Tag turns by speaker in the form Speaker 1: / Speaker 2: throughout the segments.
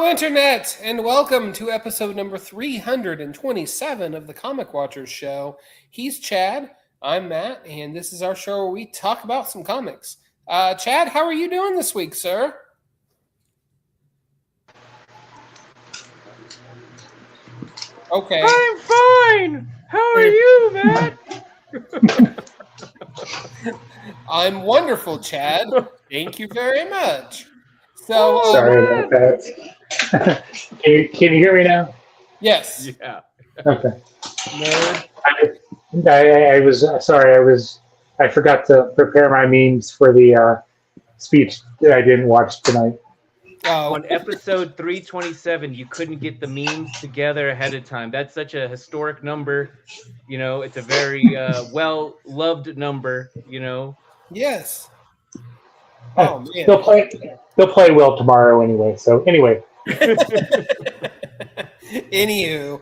Speaker 1: Hello, Internet, and welcome to episode number 327 of the Comic Watchers Show. He's Chad, I'm Matt, and this is our show where we talk about some comics. Chad, how are you doing this week, sir? Okay.
Speaker 2: I'm fine! How are you, Matt?
Speaker 1: I'm wonderful, Chad. Thank you very much. So,
Speaker 3: sorry about that. Can you hear me now?
Speaker 1: Yes.
Speaker 2: Yeah.
Speaker 3: Okay.
Speaker 1: Nerd.
Speaker 3: I was sorry. I forgot to prepare my memes for the speech that I didn't watch tonight.
Speaker 2: On episode 327, you couldn't get the memes together ahead of time. That's such a historic number. You know, it's a very well-loved number, you know.
Speaker 1: Yes. Oh, man.
Speaker 3: They'll play well tomorrow anyway. So anyway.
Speaker 1: Anywho,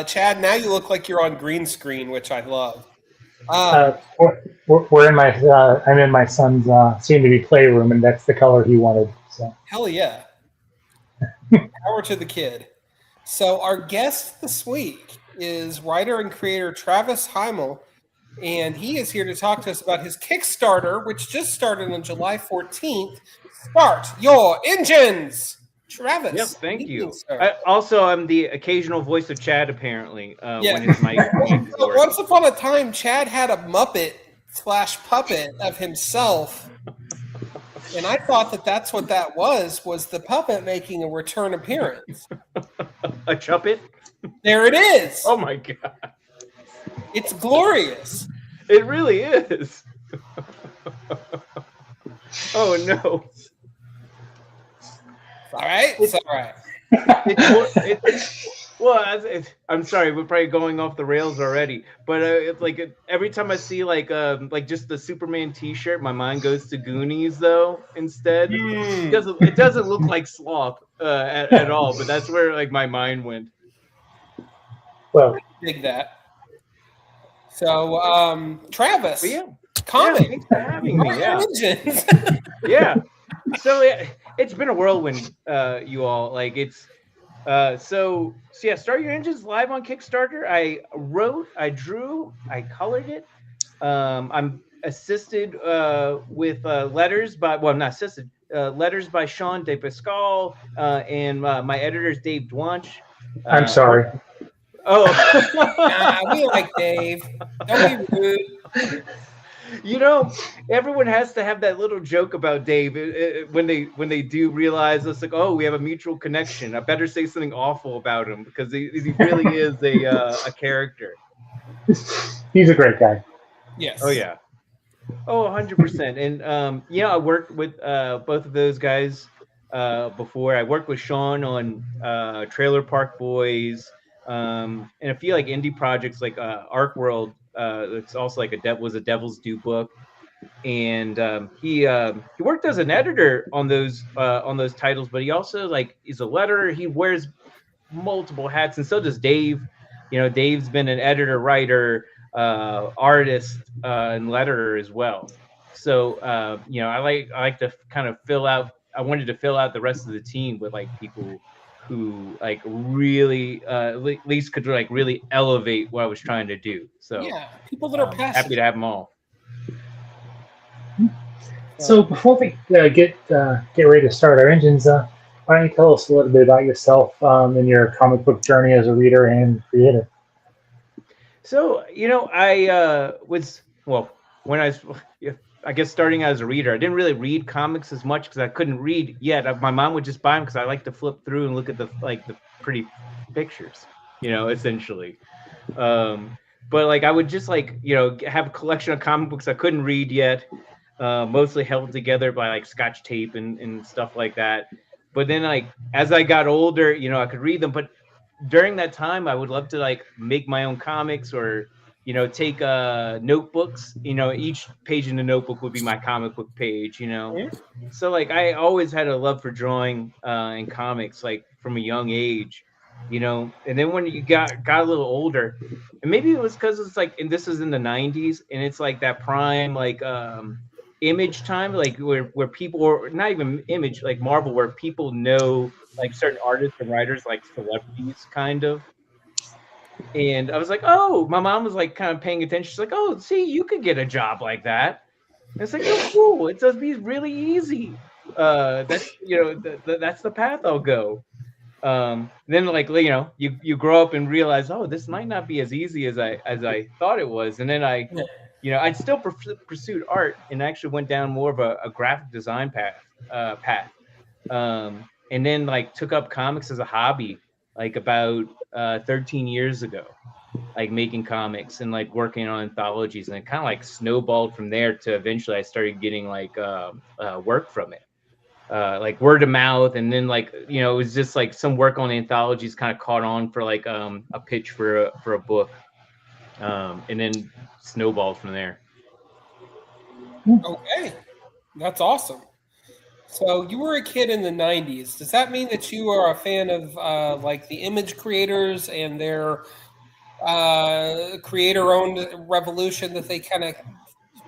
Speaker 1: Chad, now you look like you're on green screen, which I love.
Speaker 3: We're in my I'm in my son's soon-to-be playroom, and that's the color he wanted. So.
Speaker 1: Hell yeah. Power to the kid. So our guest this week is writer and creator Travis Heimel, and he is here to talk to us about his Kickstarter, which just started on July 14th. Start your engines! Travis.
Speaker 2: Yep, thank you.
Speaker 1: Sir.
Speaker 2: I'm the occasional voice of Chad, apparently. When his mic is
Speaker 1: So once upon a time, Chad had a Muppet/puppet of himself, and I thought that that's what that was the puppet making a return appearance.
Speaker 2: A chuppet?
Speaker 1: There it is!
Speaker 2: Oh my god.
Speaker 1: It's glorious.
Speaker 2: It really is. Oh no.
Speaker 1: All right, it's all right.
Speaker 2: I'm sorry, we're probably going off the rails already. But it's like every time I see like just the Superman T-shirt, my mind goes to Goonies though. Instead, it doesn't look like Sloth at all. But that's where like my mind went.
Speaker 3: Well,
Speaker 1: Dig that. So, Travis, comic.
Speaker 2: Yeah, thanks for having me. Yeah. Yeah. So it's been a whirlwind, you all. Like it's Start Your Engines live on Kickstarter. I wrote, I drew, I colored it. I'm assisted with letters by letters by Sean De Pascal, and my editor is Dave Dwanch.
Speaker 3: I'm sorry.
Speaker 1: We like Dave. Don't be rude.
Speaker 2: You know, everyone has to have that little joke about Dave when they do realize it's like, oh, we have a mutual connection. I better say something awful about him because he really is a character.
Speaker 3: He's a great guy.
Speaker 1: Yes.
Speaker 2: Oh yeah. Oh, 100%. And I worked with both of those guys before. I worked with Sean on Trailer Park Boys and a few like indie projects like Arc World. It's also like was a Devil's Due book, and he worked as an editor on those titles, but he also like is a letterer. He wears multiple hats, and so does Dave. You know, Dave's been an editor, writer, artist, and letterer as well. So I like to kind of fill out. I wanted to fill out the rest of the team with like people who like really at least could like really elevate what I was trying to do. So
Speaker 1: yeah, people that are passionate.
Speaker 2: Happy to have them all.
Speaker 3: So before we get ready to start our engines, why don't you tell us a little bit about yourself and your comic book journey as a reader and creator?
Speaker 2: So I when I guess starting out as a reader, I didn't really read comics as much because I couldn't read yet. My mom would just buy them because I like to flip through and look at the pretty pictures, essentially. But like I would just have a collection of comic books I couldn't read yet, mostly held together by like Scotch tape and stuff like that. But then like as I got older, I could read them. But during that time, I would love to like make my own comics or take notebooks. Each page in the notebook would be my comic book page. So like I always had a love for drawing and comics like from a young age. And then when you got a little older, and maybe it was because it's like, and this is in the 90s, and it's like that prime like Image time, like where people, or not even Image, like Marvel, where people know like certain artists and writers like celebrities kind of. And I was like, oh, my mom was like kind of paying attention. She's like, oh, see, you could get a job like that. And it's like, oh, cool. It does be really easy. That's that's the path I'll go. Then like you grow up and realize, oh, this might not be as easy as I thought it was. And then I'd still pursued art and actually went down more of a graphic design path. And then like took up comics as a hobby like about 13 years ago, like making comics and like working on anthologies, and it kind of like snowballed from there to eventually I started getting like work from it, like word of mouth. And then like it was just like some work on anthologies kind of caught on for like a pitch for a book, and then snowballed from there.
Speaker 1: Okay, that's awesome. So you were a kid in the '90s. Does that mean that you are a fan of like the Image creators and their creator-owned revolution that they kind of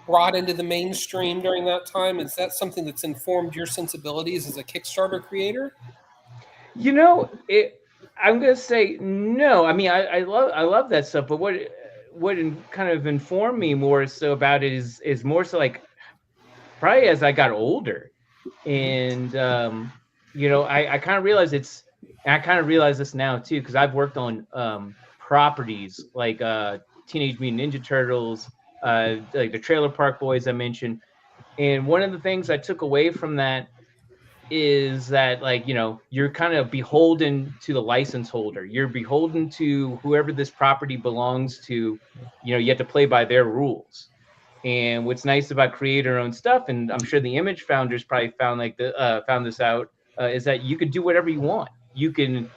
Speaker 1: brought into the mainstream during that time? Is that something that's informed your sensibilities as a Kickstarter creator?
Speaker 2: I'm gonna say no. I mean, I love that stuff, but what kind of informed me more so about it is more so like probably as I got older, and I kind of realized I kind of realize this now too, because I've worked on properties like Teenage Mutant Ninja Turtles, like the Trailer Park Boys I mentioned. And one of the things I took away from that is that like you're kind of beholden to the license holder. You're beholden to whoever this property belongs to. You have to play by their rules. And what's nice about creator-owned stuff, and I'm sure the Image founders probably found this out, is that you could do whatever you want. You can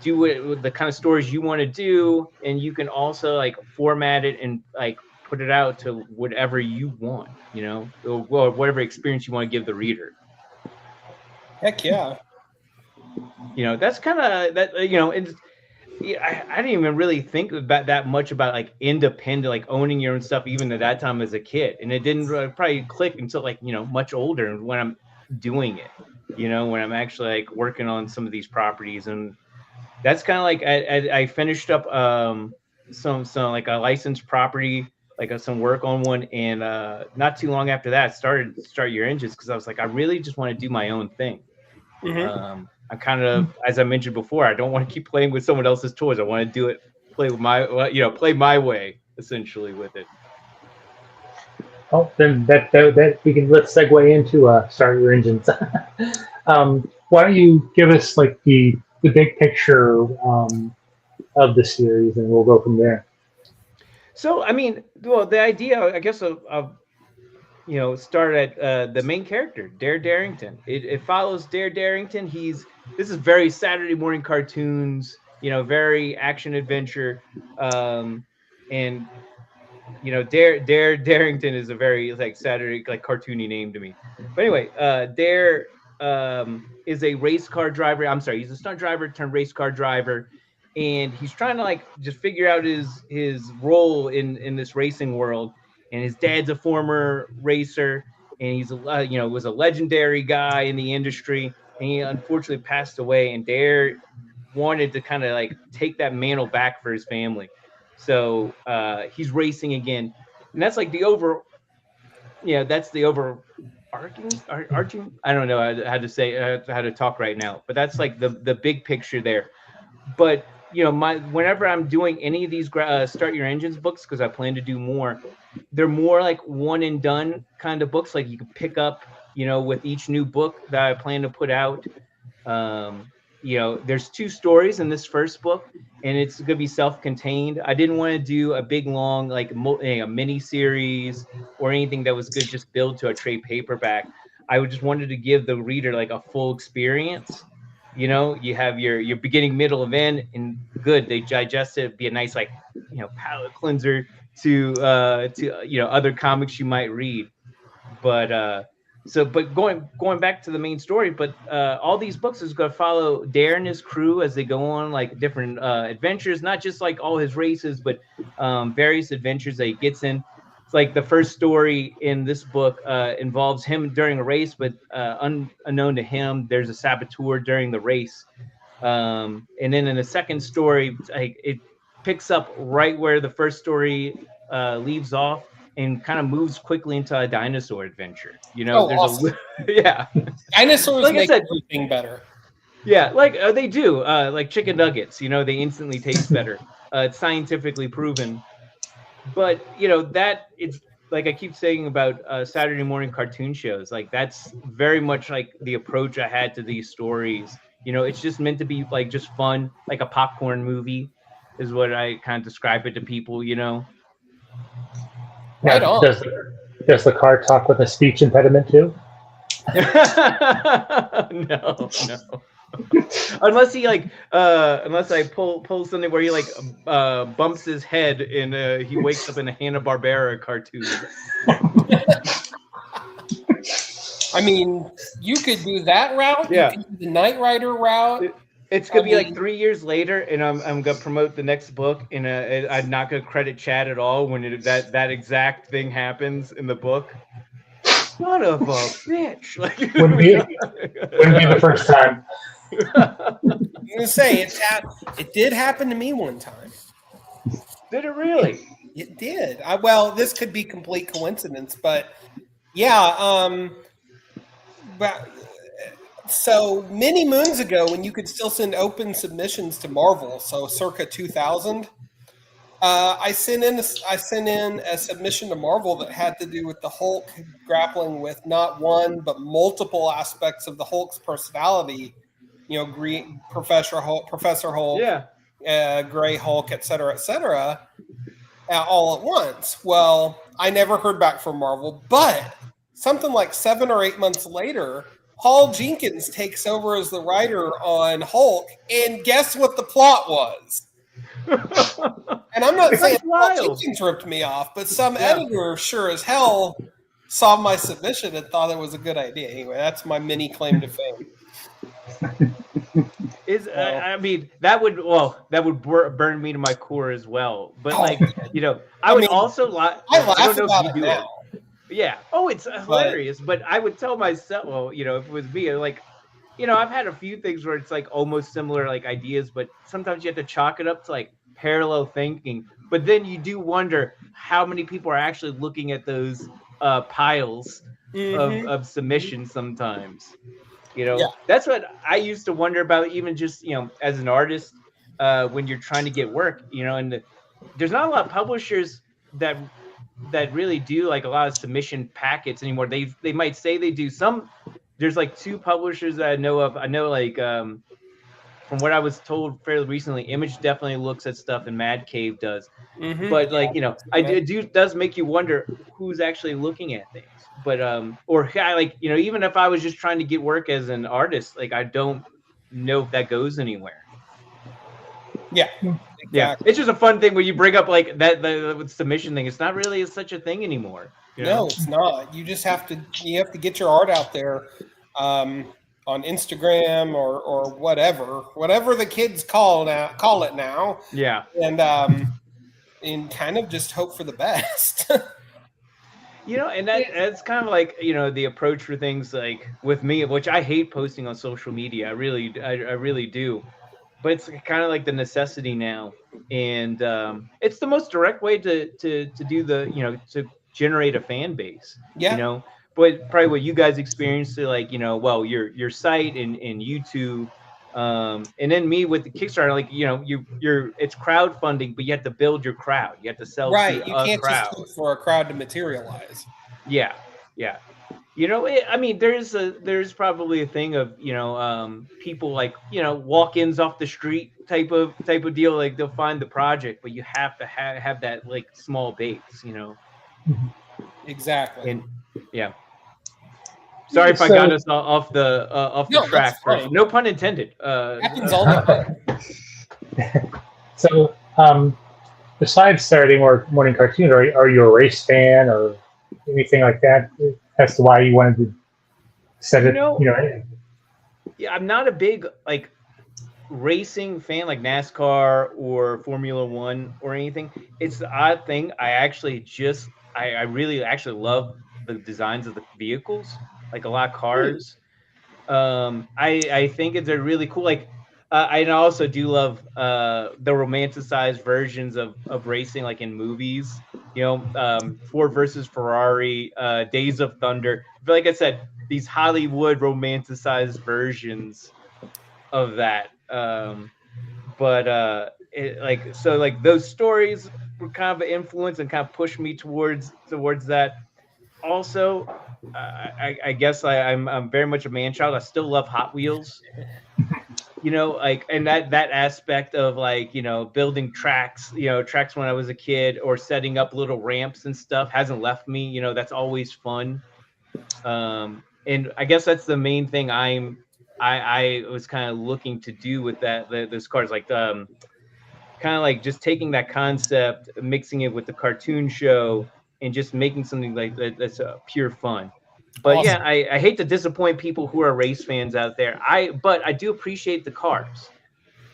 Speaker 2: do it with the kind of stories you want to do, and you can also like format it and like put it out to whatever you want, or whatever experience you want to give the reader.
Speaker 1: Heck yeah.
Speaker 2: That's kind of that. I didn't even really think about that much about like independent, like owning your own stuff, even at that time as a kid. And it didn't probably click until like much older when I'm doing it. When I'm actually like working on some of these properties. And that's kind of like I finished up some like a licensed property, like some work on one, and not too long after that started Start Your Engines, because I was like, I really just want to do my own thing.
Speaker 1: Mm-hmm.
Speaker 2: I'm kind of, as I mentioned before, I don't want to keep playing with someone else's toys. I want to play my way essentially with it.
Speaker 3: Oh, then that let's segue into Start Your Engines. Why don't you give us like the big picture of the series, and we'll go from there.
Speaker 2: So, I mean, well, the idea, I guess, of start at the main character, Dare Darrington. It follows Dare Darrington. This is very Saturday morning cartoons, very action adventure, and Dare Darrington is a very like Saturday like cartoony name to me. But anyway, Dare is a race car driver. I'm sorry, he's a stunt driver turned race car driver, and he's trying to like just figure out his role in this racing world. And his dad's a former racer, and he's was a legendary guy in the industry, and he unfortunately passed away. And Dare wanted to kind of like take that mantle back for his family. So he's racing again, and that's like the arching. I don't know how to say how to talk right now, but that's like the big picture there. But whenever I'm doing any of these Start Your Engines books, because I plan to do more, they're more like one and done kind of books. Like you can pick up, with each new book that I plan to put out. There's 2 stories in this first book, and it's going to be self-contained. I didn't want to do a big, long, like a mini series or anything that was good just build to a trade paperback. I just wanted to give the reader like a full experience. You have your beginning, middle, and end, and good. They digest it. Be a nice like palate cleanser to other comics you might read. But going back to the main story, but all these books is going to follow Dare and his crew as they go on like different adventures, not just like all his races, but various adventures that he gets in it's like the first story in this book involves him during a race, but unknown to him, there's a saboteur during the race. And then in the second story, it picks up right where the first story leaves off and kind of moves quickly into a dinosaur adventure. You know, there's
Speaker 1: awesome.
Speaker 2: yeah.
Speaker 1: Dinosaurs
Speaker 2: Like I
Speaker 1: make
Speaker 2: said,
Speaker 1: everything better.
Speaker 2: Yeah, like they do. Like chicken nuggets, you know, they instantly taste better. It's scientifically proven. But you know that it's like I keep saying about Saturday morning cartoon shows. Like that's very much like the approach I had to these stories. You know, it's just meant to be like just fun, like a popcorn movie, is what I kind of describe it to people. You know.
Speaker 1: Right on.
Speaker 3: Does the car talk with a speech impediment too?
Speaker 2: No. Unless he unless I pull something where he like bumps his head and he wakes up in a Hanna-Barbera cartoon.
Speaker 1: I mean, you could do that route.
Speaker 2: Yeah.
Speaker 1: You could do the Knight Rider route.
Speaker 2: It's gonna be like 3 years later, and I'm gonna promote the next book, and I'm not gonna credit Chad at all when that exact thing happens in the book. Son of a bitch! Like,
Speaker 3: wouldn't be the first time.
Speaker 1: I'm gonna say it did happen to me one time.
Speaker 2: Did it really?
Speaker 1: It did. Well, this could be complete coincidence, but yeah. But so many moons ago, when you could still send open submissions to Marvel, so circa 2000, I sent in a submission to Marvel that had to do with the Hulk grappling with not one but multiple aspects of the Hulk's personality. You know, Green Professor Hulk,
Speaker 2: Yeah.
Speaker 1: Gray Hulk, et cetera, all at once. Well, I never heard back from Marvel, but something like 7 or 8 months later, Paul Jenkins takes over as the writer on Hulk, and guess what the plot was? And I'm not saying Paul Jenkins ripped me off, but some editor sure as hell saw my submission and thought it was a good idea. Anyway, that's my mini claim to fame.
Speaker 2: I mean, that would burn me to my core as well. But you know, I would also laugh.
Speaker 1: I laugh about it now.
Speaker 2: Yeah. Oh, it's hilarious. But I would tell myself, well, you know, if it was me, like, you know, I've had a few things where it's like almost similar like ideas, but sometimes you have to chalk it up to like parallel thinking. But then you do wonder how many people are actually looking at those piles of submissions sometimes. You know, that's what I used to wonder about, even just, you know, as an artist, when you're trying to get work, you know, and there's not a lot of publishers that really do like a lot of submission packets anymore. They might say they do some. There's like 2 publishers that I know of. I know like from what I was told fairly recently, Image definitely looks at stuff and Mad Cave does. But like, you know, does make you wonder who's actually looking at things. But or like, you know, even if I was just trying to get work as an artist, like I don't know if that goes anywhere.
Speaker 1: Yeah. Exactly.
Speaker 2: Yeah, it's just a fun thing when you bring up like the submission thing. It's not really such a thing anymore.
Speaker 1: No, it's not. You just have to get your art out there on Instagram or whatever the kids call it now.
Speaker 2: Yeah,
Speaker 1: and kind of just hope for the best.
Speaker 2: You know, and that's kind of like, you know, the approach for things like with me, which I hate posting on social media. I really do. But it's kind of like the necessity now, and it's the most direct way to do the, you know, to generate a fan base.
Speaker 1: Yeah.
Speaker 2: You know, but probably what you guys experienced, like, you know, well, your site and YouTube, and then me with the Kickstarter, like, you know, it's crowdfunding, but you have to build your crowd. You have to sell
Speaker 1: right.
Speaker 2: to
Speaker 1: You
Speaker 2: a
Speaker 1: can't
Speaker 2: crowd.
Speaker 1: just hope for a crowd to materialize.
Speaker 2: Yeah. You know, I mean, there's probably a thing of, you know, people like, you know, walk-ins off the street type of deal. Like they'll find the project, but you have to have that like small base, you know.
Speaker 1: Exactly.
Speaker 2: And yeah. Sorry if I got us off the track. No pun intended.
Speaker 1: Happens all the time.
Speaker 3: So, besides Saturday morning cartoon, are you a race fan or anything like that? As to why you wanted to set it, you know.
Speaker 2: Yeah, I'm not a big like racing fan like NASCAR or Formula One or anything. It's the odd thing. I I really actually love the designs of the vehicles, like a lot of
Speaker 1: Hmm.
Speaker 2: cars. I think it's a really cool, like I also do love the romanticized versions of racing, like in movies. You know, Ford versus Ferrari, Days of Thunder. But like I said, these Hollywood romanticized versions of that. But like so, like those stories were kind of an influence and kind of pushed me towards that. Also, I guess I'm very much a man child. I still love Hot Wheels. You know, like, and that aspect of, like, you know, building tracks, you know, tracks when I was a kid, or setting up little ramps and stuff hasn't left me. You know, that's always fun. And I guess that's the main thing I was kind of looking to do with those cars, like kind of like just taking that concept, mixing it with the cartoon show, and just making something like that that's pure fun. But
Speaker 1: Awesome.
Speaker 2: yeah, I hate to disappoint people who are race fans out there. But I do appreciate the cars.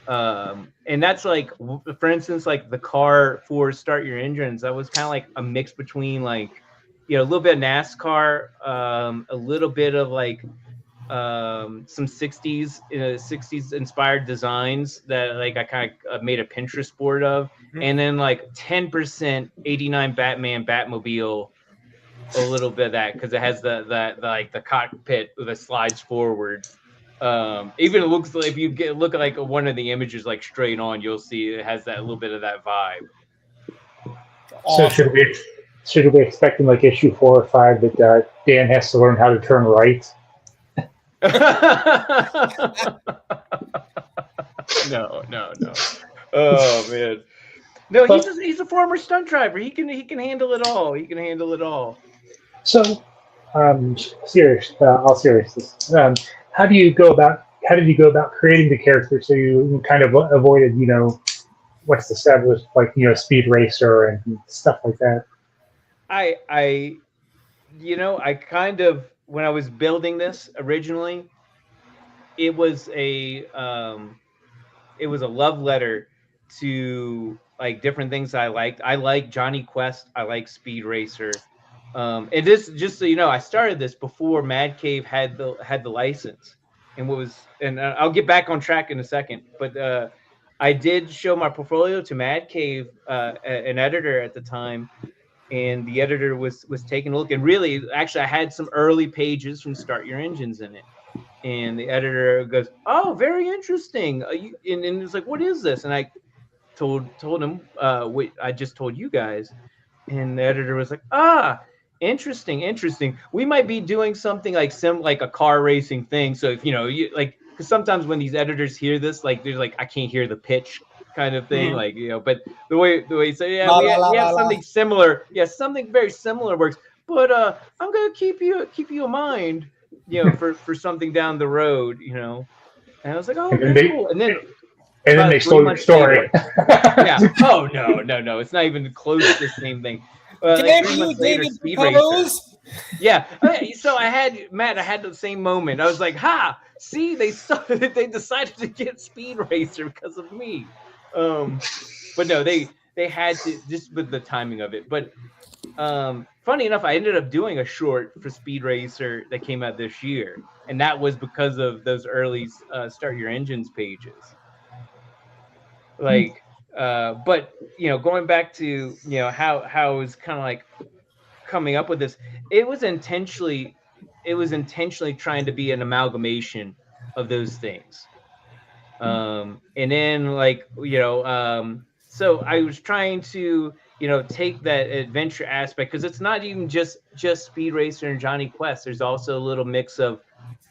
Speaker 2: And that's like, for instance, like the car for Start Your Engines, that was kind of like a mix between, like, you know, a little bit of NASCAR, a little bit of like some 60s inspired designs that, like, I kind of made a Pinterest board of, and then like 10% 89 Batman Batmobile, a little bit of that, because it has the like the cockpit that slides forward. Even it looks like, if you look at like one of the images like straight on, you'll see it has that little bit of that vibe.
Speaker 3: So
Speaker 1: Awesome.
Speaker 3: should we expecting like issue 4 or 5 that Dan has to learn how to turn right?
Speaker 2: No. Oh man. No, he's a former stunt driver. He can handle it all. He can handle it all.
Speaker 3: So, serious, all seriousness. How did you go about creating the character so you kind of avoided, what's established, like, Speed Racer and stuff like that?
Speaker 2: I I kind of, when I was building this originally, it was a love letter to, like, different things I liked. I like Johnny Quest. I like Speed Racer. And this, just so you know, I started this before Mad Cave had the license, and I'll get back on track in a second. But I did show my portfolio to Mad Cave, an editor at the time, and the editor was taking a look. And really, actually, I had some early pages from Start Your Engines in it. And the editor goes, "Oh, very interesting." And it's like, "What is this?" And I told him, "What I just told you guys." And the editor was like, "Ah, interesting. We might be doing something like like a car racing thing. So if you like, because sometimes when these editors hear this, like, there's like, I can't hear the pitch kind of thing,
Speaker 1: Mhm.
Speaker 2: like, but the way you say, yeah,
Speaker 1: La
Speaker 2: we
Speaker 1: la la
Speaker 2: have
Speaker 1: la la.
Speaker 2: something similar, yeah, something very similar works. But I'm gonna keep you in mind, for something down the road, And I was like, "Oh,
Speaker 3: And then
Speaker 2: okay, cool." And then
Speaker 3: they
Speaker 2: about three
Speaker 3: stole your
Speaker 2: months
Speaker 3: story.
Speaker 2: later, yeah. Oh no. It's not even close to the same thing. Like
Speaker 1: Damn
Speaker 2: 3 months
Speaker 1: you,
Speaker 2: later,
Speaker 1: David
Speaker 2: Speed Racer.
Speaker 1: Propose.
Speaker 2: Yeah. So I had the same moment. I was like, "Ha! See, they they decided to get Speed Racer because of me." But no, they had to, just with the timing of it. But funny enough, I ended up doing a short for Speed Racer that came out this year, and that was because of those early Start Your Engines pages. Like, but going back to, how it was kind of like coming up with this, it was intentionally trying to be an amalgamation of those things. And then, like, so I was trying to, take that adventure aspect, because it's not even just Speed Racer and Johnny Quest. There's also a little mix of,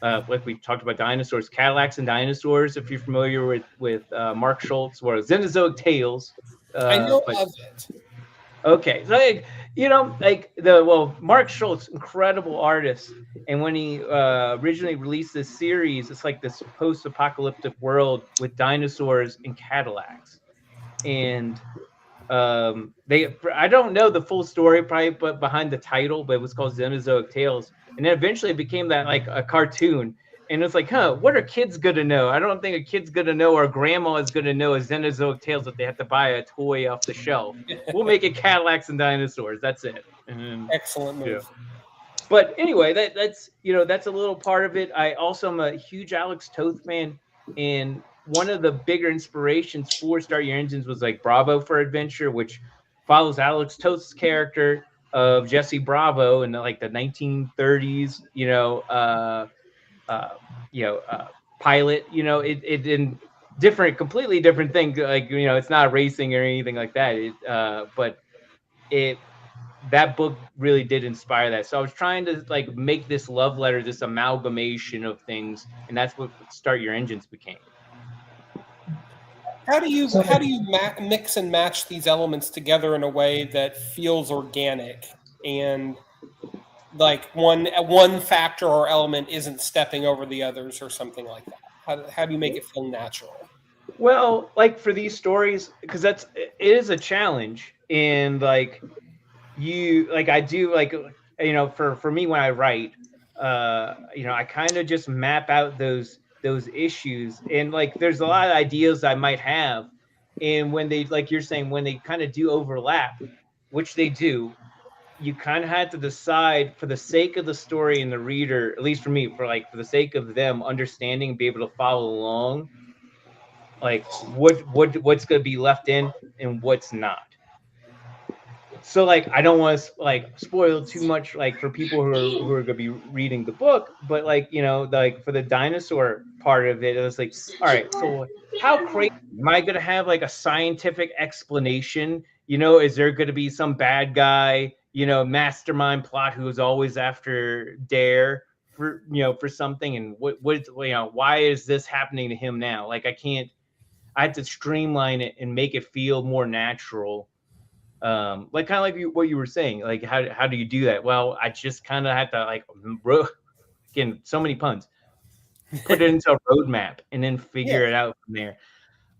Speaker 2: like we talked about, dinosaurs, Cadillacs and dinosaurs. If you're familiar with Mark Schultz or Xenozoic Tales,
Speaker 1: I know
Speaker 2: but
Speaker 1: of it.
Speaker 2: okay, so, like, like Mark Schultz, incredible artist, and when he originally released this series, it's like this post-apocalyptic world with dinosaurs and Cadillacs, and I don't know the full story probably, but behind the title, but it was called Xenozoic Tales, and then eventually it became that, like, a cartoon, And it's like, what are kids gonna know? I don't think a kid's gonna know, or grandma is gonna know, a Xenozoic Tales that they have to buy a toy off the shelf. We'll make it Cadillacs and dinosaurs. That's it. And
Speaker 1: Excellent move.
Speaker 2: but anyway, that's that's a little part of it. I also am a huge Alex Toth fan, and one of the bigger inspirations for Start Your Engines was like Bravo for Adventure, which follows Alex Toth's character of Jesse Bravo in like the 1930s. Pilot. It in completely different thing. Like it's not racing or anything like that. But that book really did inspire that. So I was trying to like make this love letter, this amalgamation of things, and that's what Start Your Engines became.
Speaker 1: How do you mix and match these elements together in a way that feels organic and like one factor or element isn't stepping over the others or something like that? How do you make it feel natural?
Speaker 2: Well, like for these stories, because it is a challenge, and like I do for me when I write, I kind of just map out those issues, and like there's a lot of ideas I might have, and when they, like you're saying, when they kind of do overlap, which they do, you kind of had to decide, for the sake of the story and the reader, at least for me, for the sake of them understanding and be able to follow along, like what's going to be left in and what's not. So like I don't want to like spoil too much like for people who are going to be reading the book, but like like for the dinosaur part of it, it was like, all right, so how crazy am I going to have like a scientific explanation? Is there going to be some bad guy, mastermind plot who is always after Dare for for something, and what why is this happening to him now? Like I had to streamline it and make it feel more natural. Like kind of like what you were saying, like how do you do that? Well, I just kind of had to like again, so many puns, put it into a roadmap and then figure it out from there.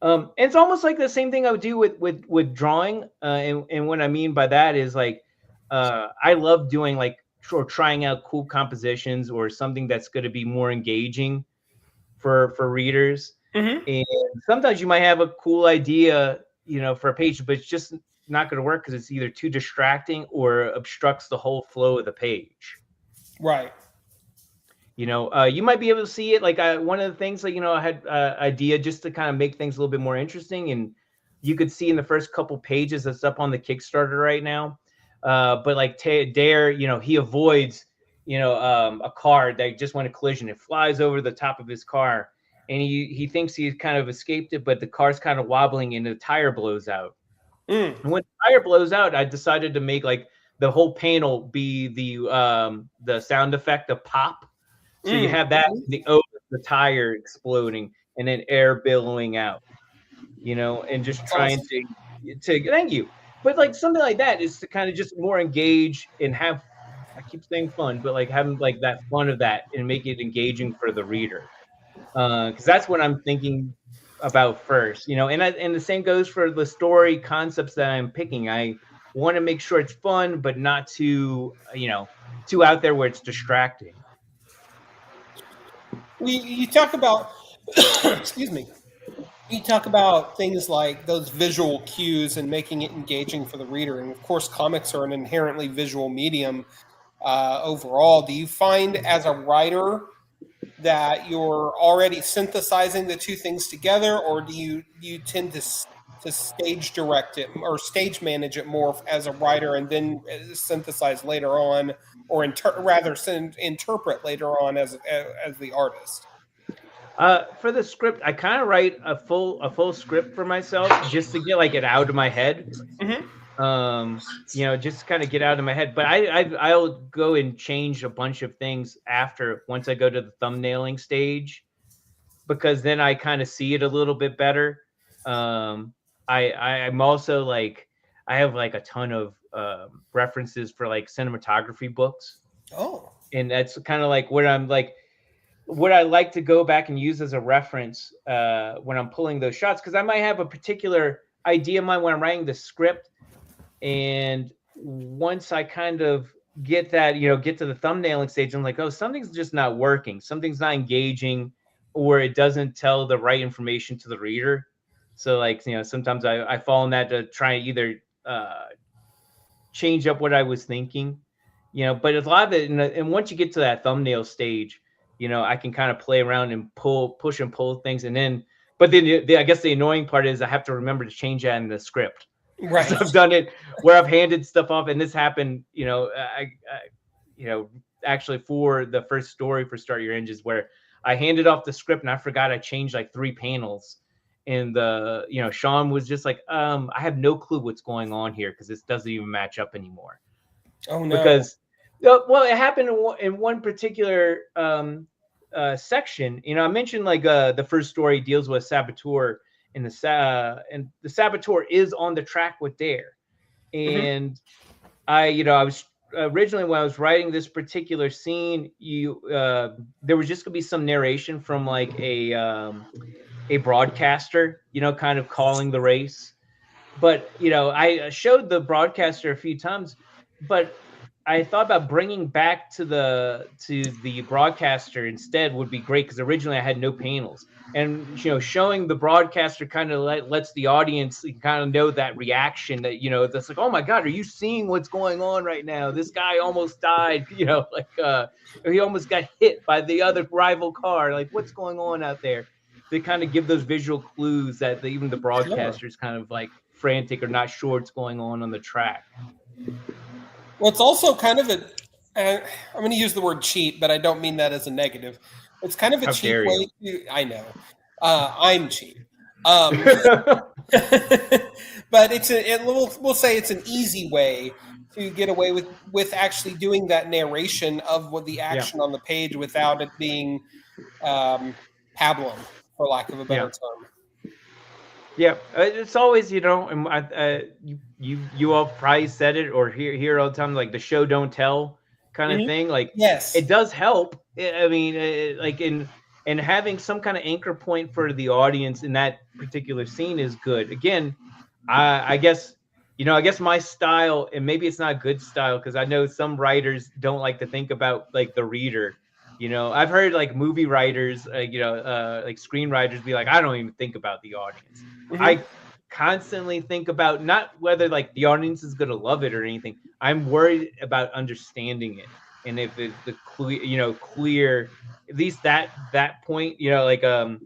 Speaker 2: And it's almost like the same thing I would do with drawing. And what I mean by that is like I love doing like or trying out cool compositions or something that's going to be more engaging for readers.
Speaker 1: Mm-hmm.
Speaker 2: And sometimes you might have a cool idea, for a page, but it's just not going to work because it's either too distracting or obstructs the whole flow of the page.
Speaker 1: Right.
Speaker 2: You might be able to see it. Like one of the things that, I had idea just to kind of make things a little bit more interesting. And you could see in the first couple pages that's up on the Kickstarter right now. But like Dare, he avoids, a car that just went a collision. It flies over the top of his car. And he thinks he's kind of escaped it, but the car's kind of wobbling and the tire blows out. And when the tire blows out, I decided to make like the whole panel be the sound effect of pop. So you have that, the tire exploding and then air billowing out, and just trying to thank you. But like something like that is to kind of just more engage and have, I keep saying fun, but like having like that fun of that and make it engaging for the reader. Because that's what I'm thinking about first, and the same goes for the story concepts that I'm picking. I want to make sure it's fun, but not too out there where it's distracting.
Speaker 1: You talk about, excuse me. You talk about things like those visual cues and making it engaging for the reader, and of course, comics are an inherently visual medium overall. Do you find as a writer that you're already synthesizing the two things together, or do you tend to stage direct it or stage manage it more as a writer and then synthesize later on, or interpret later on as the artist?
Speaker 2: For the script, I kind of write a full script for myself just to get like it out of my head.
Speaker 1: Mm-hmm.
Speaker 2: Just to kind of get out of my head. But I'll go and change a bunch of things once I go to the thumbnailing stage, because then I kind of see it a little bit better. I'm also like, I have like a ton of references for like cinematography books.
Speaker 1: Oh,
Speaker 2: and that's kind of like what I like to go back and use as a reference when I'm pulling those shots, because I might have a particular idea in mind when I'm writing the script. And once I kind of get that, get to the thumbnailing stage, I'm like, oh, something's just not working. Something's not engaging, or it doesn't tell the right information to the reader. So like, sometimes I fall in that to try and either change up what I was thinking, but a lot of it, and once you get to that thumbnail stage, I can kind of play around and push and pull things. And then, but then I guess the annoying part is I have to remember to change that in the script.
Speaker 1: Right.
Speaker 2: So I've done it where I've handed stuff off, and this happened, actually for the first story for Start Your Engines, where I handed off the script and I forgot I changed like 3 panels. And Sean was just like, I have no clue what's going on here because this doesn't even match up anymore.
Speaker 1: Oh no!
Speaker 2: Because well, it happened in one particular section. I mentioned like the first story deals with a saboteur, and the saboteur is on the track with Dare. And I was originally, when I was writing this particular scene, there was just gonna be some narration from like a broadcaster, kind of calling the race. But, I showed the broadcaster a few times, but I thought about bringing back to the broadcaster instead would be great, because originally I had no panels. And, showing the broadcaster kind of lets the audience kind of know that reaction that, that's like, oh my God, are you seeing what's going on right now? This guy almost died, he almost got hit by the other rival car. Like, what's going on out there? They kind of give those visual clues that even the broadcaster's kind of like frantic or not sure what's going on the track.
Speaker 1: Well, it's also kind of I'm going to use the word cheat, but I don't mean that as a negative. It's kind of a cheap way to, I know, I'm cheap. But we'll say it's an easy way to get away with actually doing that narration of what the action on the page without it being pablum, for lack of a better term.
Speaker 2: Yeah, it's always, and you all probably said it or hear all the time, like the show don't tell kind of thing. Like,
Speaker 1: yes,
Speaker 2: it does help. I mean, like in having some kind of anchor point for the audience in that particular scene is good. Again, I guess my style, and maybe it's not good style, because I know some writers don't like to think about like the reader. I've heard like movie writers, like screenwriters be like, I don't even think about the audience. I constantly think about not whether like the audience is going to love it or anything. I'm worried about understanding it. And if it's the clear, at least that point, that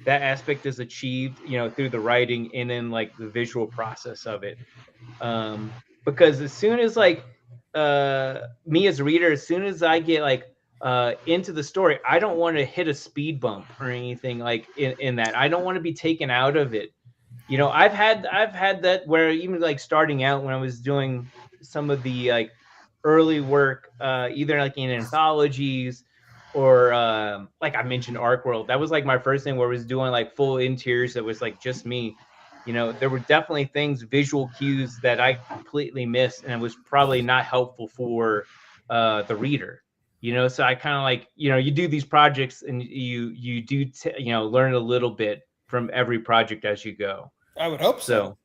Speaker 2: aspect is achieved, through the writing and then like the visual process of it. Because as soon as like me as a reader, as soon as I get like into the story, I don't want to hit a speed bump or anything like in that. I don't want to be taken out of it. I've had that where even like starting out when I was doing some of the like early work, either like in anthologies or like I mentioned Arc World. That was like my first thing where I was doing like full interiors that was like just me. There were definitely things, visual cues that I completely missed, and it was probably not helpful for the reader. So I kind of like, you do these projects and you do learn a little bit from every project as you go.
Speaker 1: I would hope so.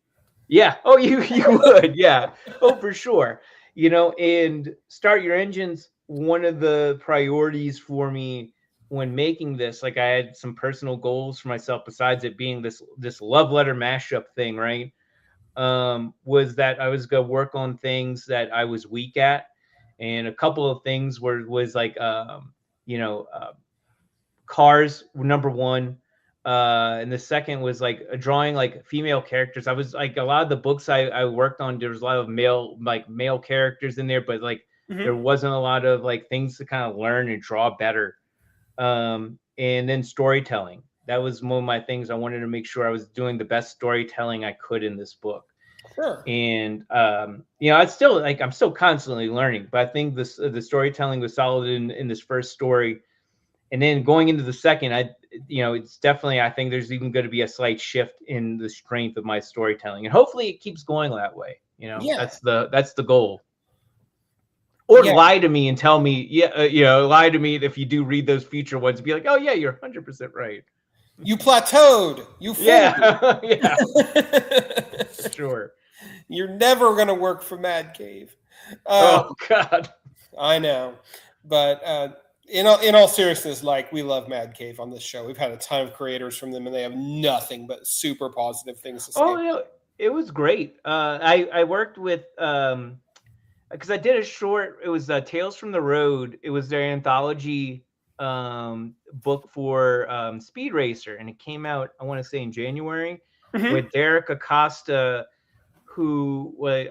Speaker 2: Yeah. Oh, you would. Yeah. Oh, for sure. And Start Your Engines, one of the priorities for me when making this, like I had some personal goals for myself besides it being this love letter mashup thing, right? Was that I was going to work on things that I was weak at. And a couple of things was like, cars, number one. And the second was like drawing like female characters. I was like, a lot of the books I worked on, there was a lot of male characters in there, but like there wasn't a lot of like things to kind of learn and draw better. And then storytelling. That was one of my things. I wanted to make sure I was doing the best storytelling I could in this book.
Speaker 1: Sure.
Speaker 2: And it's still like I'm still constantly learning, but I think the storytelling was solid in this first story. And then going into the second, it's definitely, I think there's even going to be a slight shift in the strength of my storytelling, and hopefully it keeps going that way. That's the goal. Or lie to me and tell me, lie to me if you do read those future ones, be like, oh yeah, you're 100% right.
Speaker 1: You plateaued. You fooled.
Speaker 2: Yeah. Sure.
Speaker 1: You're never going to work for Mad Cave.
Speaker 2: Oh God.
Speaker 1: I know, but in all seriousness, like we love Mad Cave on this show. We've had a ton of creators from them, and they have nothing but super positive things to say.
Speaker 2: Oh, it was great. I worked with because I did a short. It was Tales from the Road. It was their anthology book for Speed Racer, and it came out, I want to say, in January,
Speaker 1: Mhm.
Speaker 2: with Derek Acosta, who was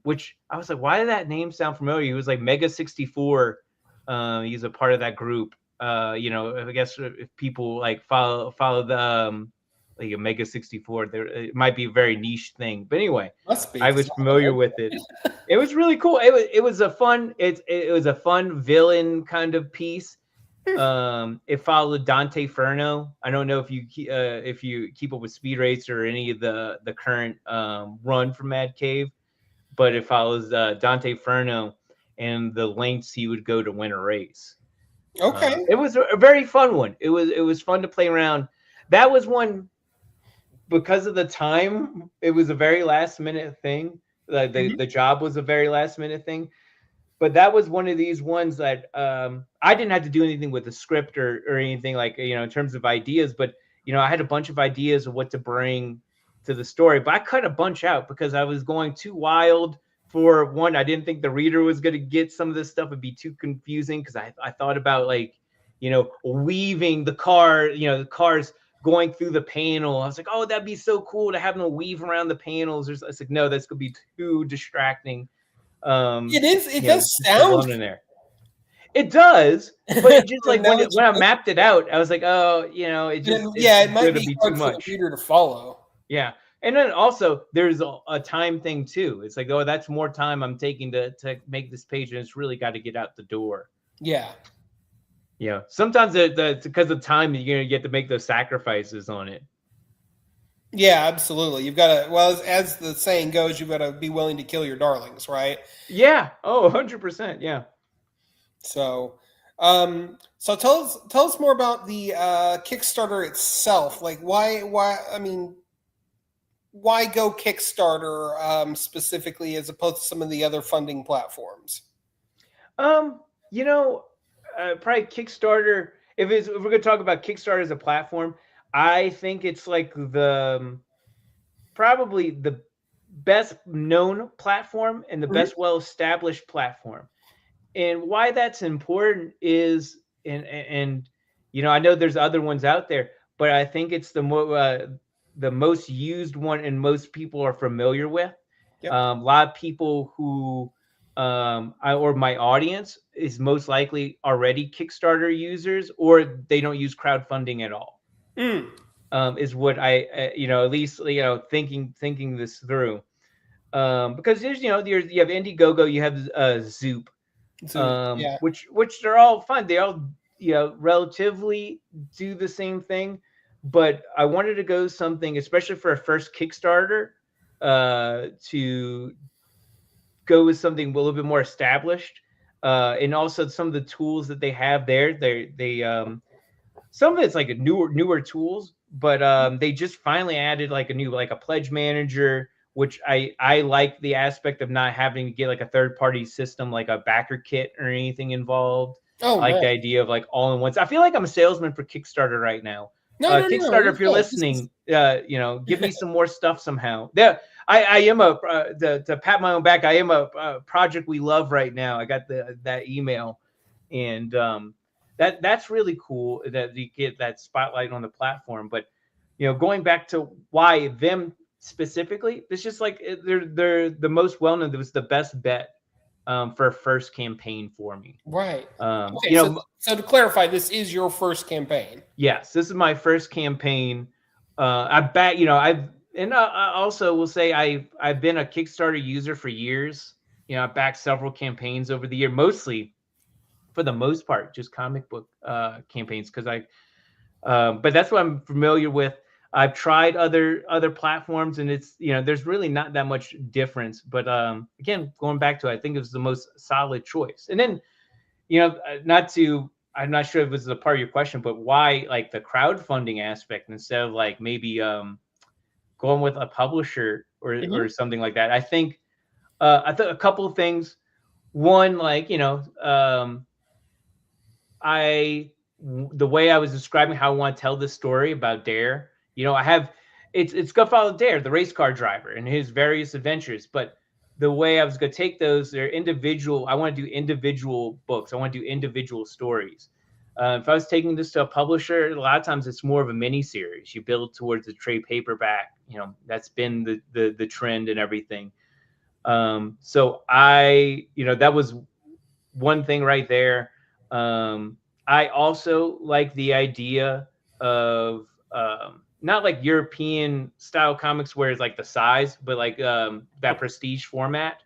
Speaker 2: which I was like, why did that name sound familiar? He was like Mega 64. He's a part of that group. I guess if people like follow the like a Mega 64, there it might be a very niche thing. But anyway,
Speaker 1: Must be,
Speaker 2: I
Speaker 1: 'cause
Speaker 2: was familiar with it. It was really cool. It was a fun it was a fun villain kind of piece. It followed Dante Furno. I don't know if you keep up with Speed Racer or any of the current run from Mad Cave, but it follows Dante Furno and the lengths he would go to win a race.
Speaker 1: Okay.
Speaker 2: It was a very fun one. It was fun to play around. That was one, because of the time. It was a very last minute thing. Like the job was a very last minute thing. But that was one of these ones that I didn't have to do anything with the script or anything, like, in terms of ideas. But, I had a bunch of ideas of what to bring to the story. But I cut a bunch out because I was going too wild. For one, I didn't think the reader was going to get some of this stuff. It'd be too confusing because I thought about, like, weaving the car, the cars going through the panel. I was like, oh, that'd be so cool to have them weave around the panels. I was like, no, that's going to be too distracting.
Speaker 1: It is. It does sound.
Speaker 2: In there. It does, but it just like when I
Speaker 1: Analogy-
Speaker 2: mapped it out, I was like, oh, it just
Speaker 1: it might
Speaker 2: be
Speaker 1: hard
Speaker 2: too
Speaker 1: for
Speaker 2: much.
Speaker 1: the reader to follow.
Speaker 2: Yeah, and then also there's a time thing too. It's like, oh, that's more time I'm taking to make this page, and it's really got to get out the door.
Speaker 1: Yeah.
Speaker 2: Yeah. Sometimes because of time, you're gonna get to make those sacrifices on it.
Speaker 1: Yeah, absolutely. You've got to, well, as the saying goes, you've got to be willing to kill your darlings, right?
Speaker 2: Yeah. Oh, 100%. Yeah.
Speaker 1: So, so tell us more about the Kickstarter itself. Like, why? I mean, why go Kickstarter specifically as opposed to some of the other funding platforms?
Speaker 2: Probably Kickstarter. If we're gonna talk about Kickstarter as a platform, I think it's like probably the best known platform and the best well-established platform. And why that's important is, and I know there's other ones out there, but I think it's the most used one and most people are familiar with.
Speaker 1: Yep.
Speaker 2: A lot of people who or my audience is most likely already Kickstarter users, or they don't use crowdfunding at all. Is what I at least thinking this through, because there's you have Indiegogo, you have Zoop,
Speaker 1: Yeah.
Speaker 2: which they're all fun. They all relatively do the same thing, but I wanted to go something, especially for a first Kickstarter, to go with something a little bit more established, and also some of the tools that they have there. They some of it's like newer tools, but they just finally added like a new, like a pledge manager, which I like the aspect of not having to get like a third party system, like a backer kit or anything involved.
Speaker 1: Oh,
Speaker 2: I like
Speaker 1: nice.
Speaker 2: the idea of like all in ones. I feel like I'm a salesman for Kickstarter right now.
Speaker 1: No,
Speaker 2: Kickstarter, if you're listening, give me some more stuff somehow. There, I am to pat my own back. I am a project we love right now. I got that email, and that's really cool that you get that spotlight on the platform. But going back to why them specifically, it's just like they're the most well known. It was the best bet for a first campaign for me.
Speaker 1: Right. Okay,
Speaker 2: so
Speaker 1: to clarify, this is your first campaign.
Speaker 2: Yes, this is my first campaign. I also will say I've been a Kickstarter user for years. I backed several campaigns over the year, mostly, for the most part, just comic book campaigns, because but that's what I'm familiar with. I've tried other platforms, and it's there's really not that much difference. But again, going back to it, I think it was the most solid choice. And then I'm not sure if this is a part of your question, but why like the crowdfunding aspect instead of like maybe going with a publisher or something like that? I think a couple of things. one, like, the way I was describing how I want to tell this story about Dare, I have it's gonna follow Dare, the race car driver, and his various adventures. But the way I was gonna take those, they're individual. I want to do individual books. I want to do individual stories. If I was taking this to a publisher, a lot of times it's more of a mini series. You build towards a trade paperback. That's been the trend and everything. So that was one thing right there. I also like the idea of not like European style comics where it's like the size, but like that prestige format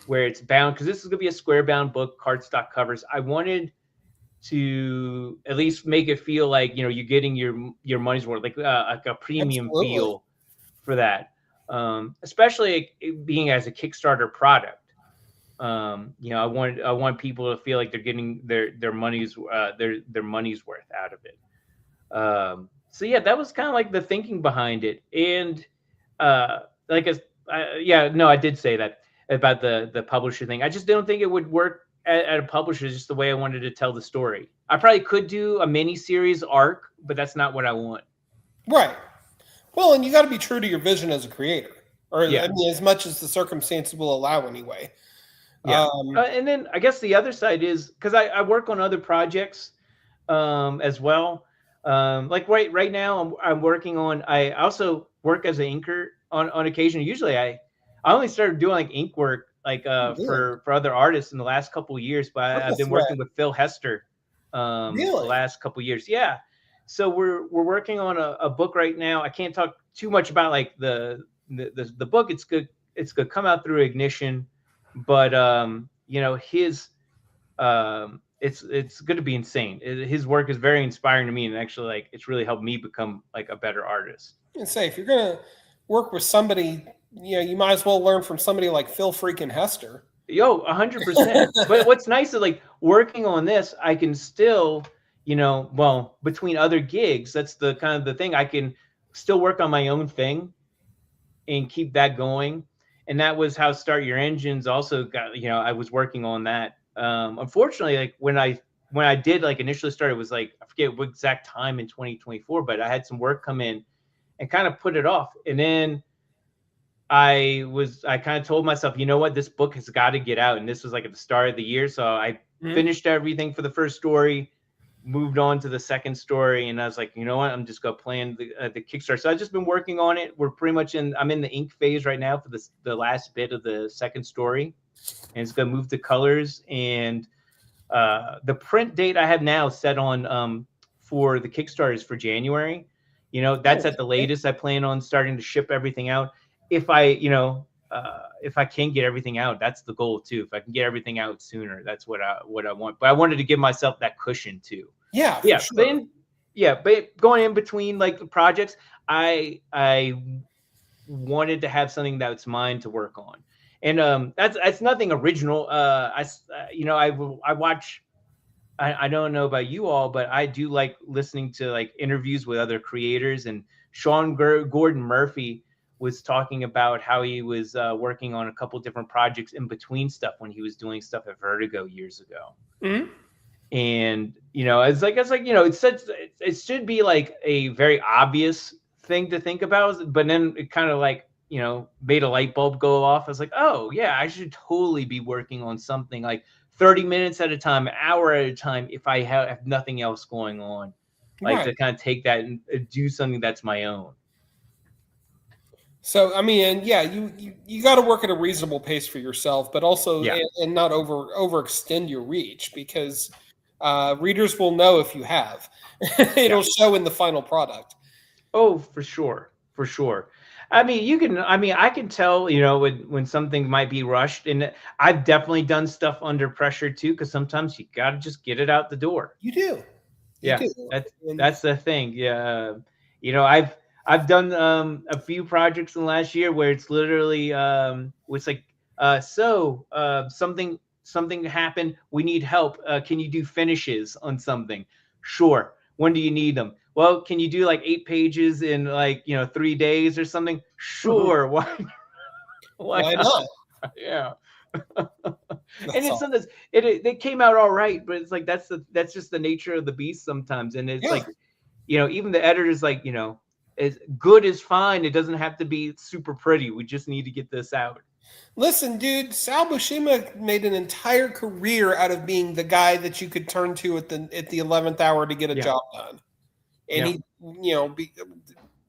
Speaker 2: where it's bound, because this is going to be a square bound book, cardstock covers. I wanted to at least make it feel like you're getting your money's worth, like a premium
Speaker 1: Absolutely.
Speaker 2: feel for that, especially being as a Kickstarter product. I want people to feel like they're getting their money's their money's worth out of it. So yeah, that was kind of like the thinking behind it. And I did say that about the publisher thing. I just don't think it would work at a publisher, just the way I wanted to tell the story. I probably could do a mini series arc, but that's not what I want.
Speaker 1: Right. Well, and you got to be true to your vision as a creator, or
Speaker 2: Yeah.
Speaker 1: I mean, as much as the circumstances will allow, anyway.
Speaker 2: Yeah. And then I guess the other side is, because I work on other projects as well. Like right now I'm working on, I also work as an inker on occasion. Usually I only started doing like ink work like for other artists in the last couple of years, but I've been working with Phil Hester the last couple of years. Yeah. So we're working on a book right now. I can't talk too much about like the book. It's good come out through Ignition. But his it's going to be insane. His work is very inspiring to me, and actually, like, it's really helped me become like a better artist.
Speaker 1: And say, if you're going to work with somebody, you might as well learn from somebody like Phil freaking Hester.
Speaker 2: 100%. But what's nice is like working on this, I can still, between other gigs, that's the kind of the thing. I can still work on my own thing and keep that going. And that was how Start Your Engines also got, I was working on that. Unfortunately, like when I did like initially start, it was like, I forget what exact time in 2024, but I had some work come in and kind of put it off. And then I kind of told myself, you know what, this book has got to get out. And this was like at the start of the year. So I finished everything for the first story, moved on to the second story, and I was like, you know what, I'm just gonna plan the Kickstarter. So I've just been working on it. We're pretty much I'm in the ink phase right now for the last bit of the second story, and it's gonna move to colors. And the print date I have now set on for the Kickstarter is for January. That's at the latest. I plan on starting to ship everything out. If I can get everything out, that's the goal too. If I can get everything out sooner, that's what I want. But I wanted to give myself that cushion too.
Speaker 1: Yeah,
Speaker 2: yeah,
Speaker 1: sure.
Speaker 2: But going in between like the projects, I wanted to have something that's mine to work on, and that's nothing original. I watch. I don't know about you all, but I do like listening to like interviews with other creators. And Sean Gordon Murphy was talking about how he was working on a couple different projects in between stuff when he was doing stuff at Vertigo years ago.
Speaker 1: Mm-hmm.
Speaker 2: And it should be like a very obvious thing to think about, but then it kind of like made a light bulb go off. I was like, oh yeah, I should totally be working on something like 30 minutes at a time, an hour at a time, if I have nothing else going on, like to kind of take that and do something that's my own.
Speaker 1: So I mean, yeah, you got to work at a reasonable pace for yourself, but also and not overextend your reach, because readers will know if you have. It'll show in the final product.
Speaker 2: Oh, for sure. I mean, I can tell, when something might be rushed, and I've definitely done stuff under pressure too, because sometimes you got to just get it out the door.
Speaker 1: You do.
Speaker 2: That's the thing. Yeah. I've done a few projects in the last year where it's literally it's like something happened, we need help, can you do finishes on something? Sure. When do you need them? Well, can you do like 8 pages in like 3 days or something? Sure. Why
Speaker 1: not?
Speaker 2: Yeah. And it's sometimes it came out all right, but it's like that's just the nature of the beast sometimes. And it's like, even the editor's like, as good is fine. It doesn't have to be super pretty. We just need to get this out.
Speaker 1: Listen, dude, Sal Buscema made an entire career out of being the guy that you could turn to at the 11th hour to get a job done, and he,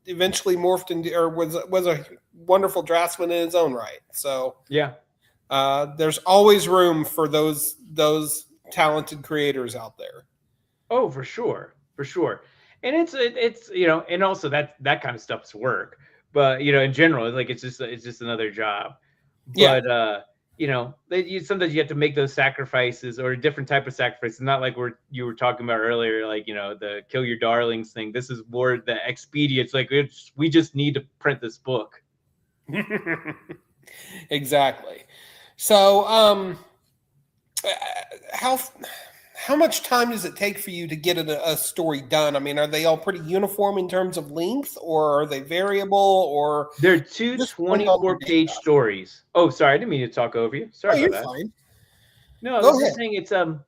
Speaker 1: eventually morphed into, or was a wonderful draftsman in his own right. So there's always room for those talented creators out there.
Speaker 2: Oh, for sure, and it's and also that kind of stuff's work. But in general, like it's just another job. But sometimes you have to make those sacrifices, or a different type of sacrifice. It's not like you were talking about earlier, like the kill your darlings thing. This is more the expedient. It's like we just need to print this book.
Speaker 1: Exactly. So, how much time does it take for you to get a story done? I mean, are they all pretty uniform in terms of length, or are they variable, or
Speaker 2: they're 2 24-page stories? Oh, sorry, I didn't mean to talk over you. Sorry about that.
Speaker 1: Fine.
Speaker 2: No, I was just saying it's 2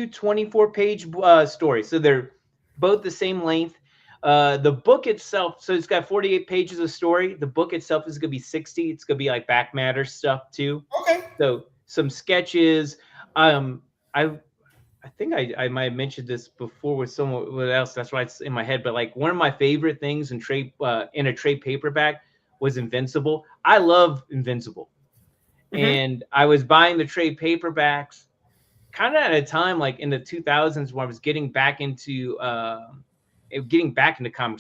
Speaker 2: 24-page stories. So they're both the same length. The book itself, so it's got 48 pages of story. The book itself is going to be 60. It's going to be like back matter stuff too.
Speaker 1: Okay.
Speaker 2: So some sketches. I think I might have mentioned this before with someone else. That's why it's in my head. But like one of my favorite things in a trade paperback was Invincible. I love Invincible. Mm-hmm. And I was buying the trade paperbacks kind of at a time like in the 2000s when I was getting back into comics.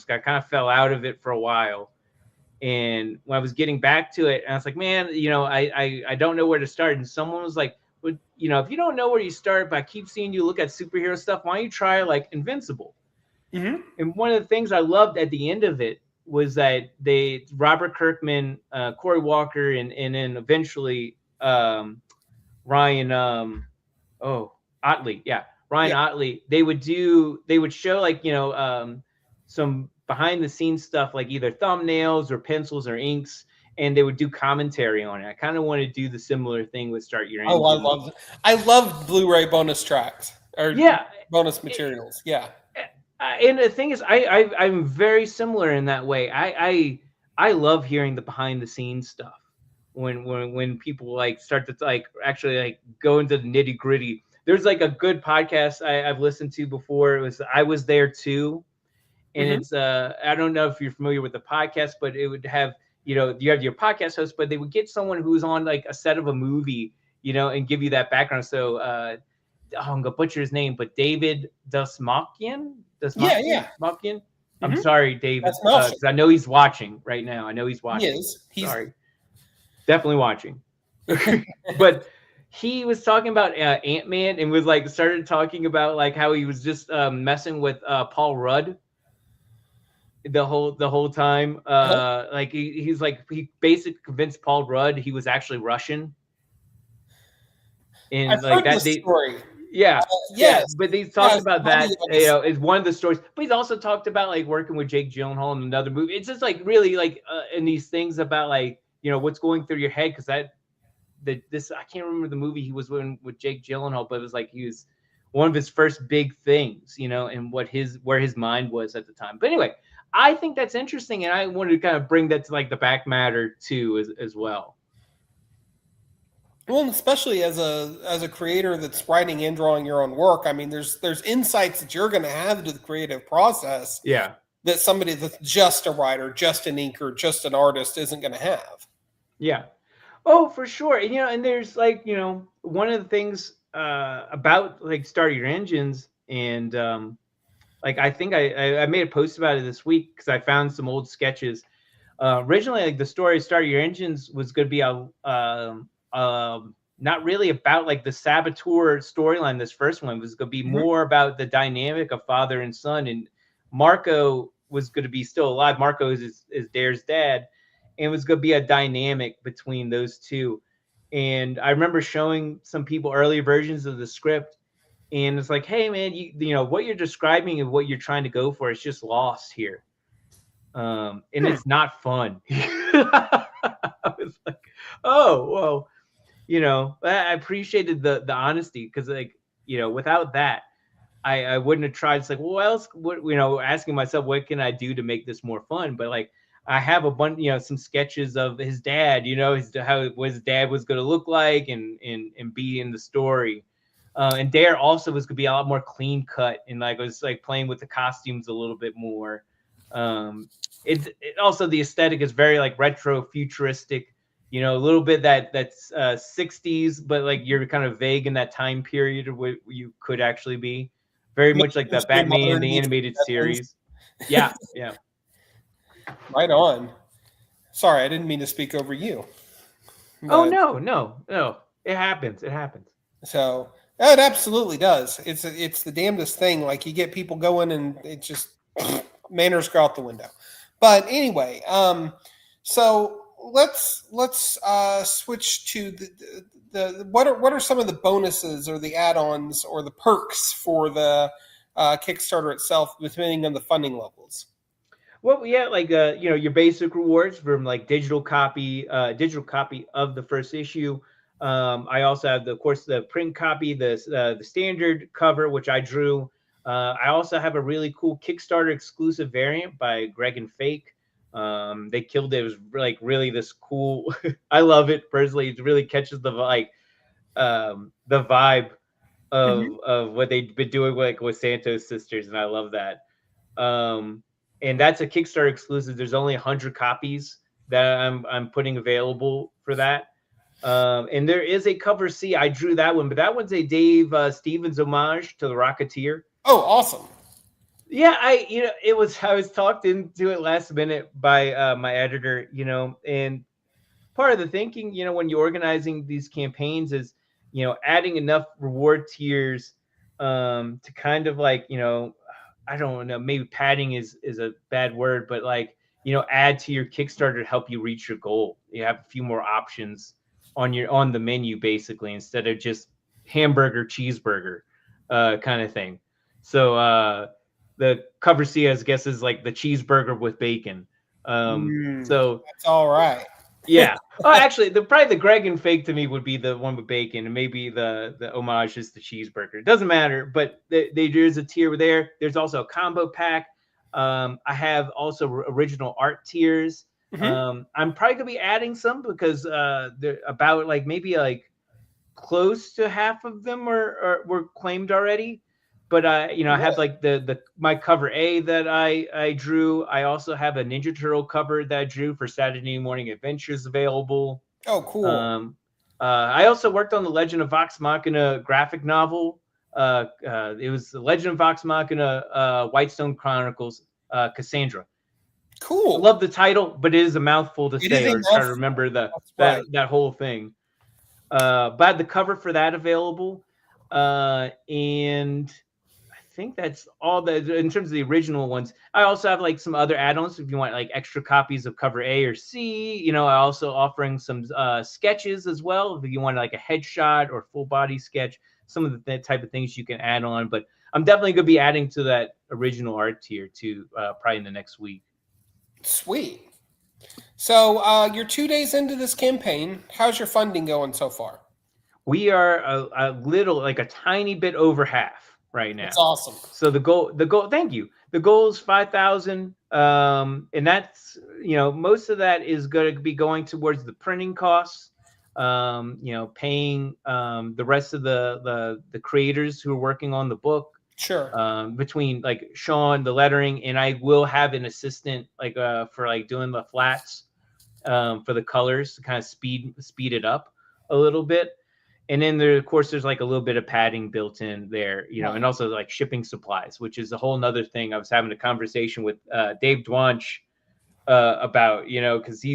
Speaker 2: I kind of fell out of it for a while. And when I was getting back to it, and I was like, man, I don't know where to start. And someone was like, well, if you don't know where you start, but I keep seeing you look at superhero stuff, why don't you try like Invincible? Mm-hmm. And one of the things I loved at the end of it was that Robert Kirkman, Cory Walker, and then eventually Ryan Ottley. Yeah. Ryan Ottley. They would show like, some behind the scenes stuff, like either thumbnails or pencils or inks, and they would do commentary on it. I kind of want to do the similar thing with Start Your Engine.
Speaker 1: Oh, I love Blu-ray bonus tracks or bonus materials.
Speaker 2: And the thing is, I'm very similar in that way. I love hearing the behind the scenes stuff when people like start to like actually like go into the nitty gritty. There's like a good podcast I've listened to before. It was I Was There Too, and it's I don't know if you're familiar with the podcast, but it would have you have your podcast host, but they would get someone who's on like a set of a movie, and give you that background. So I'm gonna butcher his name, but David Dastmalchian. Malkian. I'm sorry, David, because I know he's watching right now. I know he's watching.
Speaker 1: He is.
Speaker 2: Sorry, definitely watching. But he was talking about Ant-Man and was like started talking about like how he was just messing with Paul Rudd the whole time. Like he's like he basically convinced Paul Rudd he was actually Russian. And
Speaker 1: I've
Speaker 2: like
Speaker 1: heard
Speaker 2: that
Speaker 1: story.
Speaker 2: Yes, but he's talked about that. Is one of the stories. But he's also talked about like working with Jake Gyllenhaal in another movie. It's just like really like in these things about like what's going through your head, because I can't remember the movie he was in with Jake Gyllenhaal, but it was like he was one of his first big things, and where his mind was at the time. But anyway, I think that's interesting, and I wanted to kind of bring that to like the back matter too as well.
Speaker 1: Well, especially as a creator that's writing and drawing your own work, I mean, there's insights that you're going to have to the creative process.
Speaker 2: Yeah.
Speaker 1: That somebody that's just a writer, just an inker, just an artist isn't going to have.
Speaker 2: Yeah. Oh, for sure. And, and there's like, one of the things about like Start Your Engines, and like I think I made a post about it this week because I found some old sketches. Originally, like the story of Start Your Engines was going to be not really about like the saboteur storyline. This first one was going to be more about the dynamic of father and son, and Marco was going to be still alive. Marco is Dare's dad, and it was going to be a dynamic between those two. And I remember showing some people earlier versions of the script, and it's like, hey man, you know what you're describing and what you're trying to go for is just lost here, and it's not fun. I was like, oh well. I appreciated the honesty, because like, without that, I wouldn't have tried. It's like, well, what else? What, asking myself, what can I do to make this more fun? But like, I have a bunch, some sketches of his dad, what his dad was going to look like and be in the story. And Dare also was going to be a lot more clean cut, and like was like playing with the costumes a little bit more. It also, the aesthetic is very like retro futuristic, a little bit that's 60s, but like you're kind of vague in that time period of what you could actually be. Very much like the Batman, the animated series. Yeah, yeah.
Speaker 1: Right on. Sorry, I didn't mean to speak over you.
Speaker 2: Oh, no. It happens. It happens.
Speaker 1: So it absolutely does. It's the damnedest thing. Like, you get people going and it just manners go out the window. But anyway, so let's switch to the what are some of the bonuses or the add-ons or the perks for the Kickstarter itself, depending on the funding levels?
Speaker 2: Well, yeah, like your basic rewards from like digital copy of the first issue. I also have, of course, the print copy, the standard cover, which I drew. I also have a really cool Kickstarter exclusive variant by Greg and Fake. They killed it. It was like really this cool. I love it personally. It really catches the vibe of what they've been doing with Santos Sisters, and I love that. And that's a Kickstarter exclusive. There's only 100 copies that I'm putting available for that. And there is a cover C. I drew that one, but that one's a Dave Stevens homage to the Rocketeer.
Speaker 1: Oh, awesome!
Speaker 2: Yeah, I was talked into it last minute by my editor, and part of the thinking, when you're organizing these campaigns is, adding enough reward tiers to kind of like, I don't know, maybe padding is a bad word, but like, add to your Kickstarter to help you reach your goal. You have a few more options on the menu, basically, instead of just hamburger, cheeseburger kind of thing. So the cover C, I guess, is like the cheeseburger with bacon. So
Speaker 1: that's all right.
Speaker 2: Yeah. Oh, actually, probably the Greg and Fake to me would be the one with bacon, and maybe the homage is the cheeseburger. It doesn't matter, but there's a tier there. There's also a combo pack. I have also original art tiers. I'm probably gonna be adding some because they're about like maybe like close to half of them were claimed already. But I have like my cover A that I drew. I also have a Ninja Turtle cover that I drew for Saturday Morning Adventures available.
Speaker 1: Oh, cool.
Speaker 2: I also worked on the Legend of Vox Machina graphic novel. It was the Legend of Vox Machina Whitestone Chronicles Cassandra.
Speaker 1: Cool.
Speaker 2: I love the title, but it is a mouthful to say or try to remember that whole thing. But I had the cover for that available. And I think that's all that in terms of the original ones. I also have like some other add-ons if you want like extra copies of cover A or C. I also offering some sketches as well if you want like a headshot or full body sketch. Some of the type of things you can add on, but I'm definitely gonna be adding to that original art tier too, probably in the next week.
Speaker 1: Sweet. So you're 2 days into this campaign. How's your funding going so far?
Speaker 2: We are a tiny bit over half right now.
Speaker 1: That's awesome.
Speaker 2: So the goal, thank you. The goal is 5,000. And that's, most of that is going to be going towards the printing costs, paying the rest of the creators who are working on the book.
Speaker 1: Sure.
Speaker 2: Between like Sean, the lettering, and I will have an assistant like for like doing the flats for the colors to kind of speed it up a little bit. And then of course, there's like a little bit of padding built in there, and also like shipping supplies, which is a whole nother thing. I was having a conversation with Dave Dwanch about, because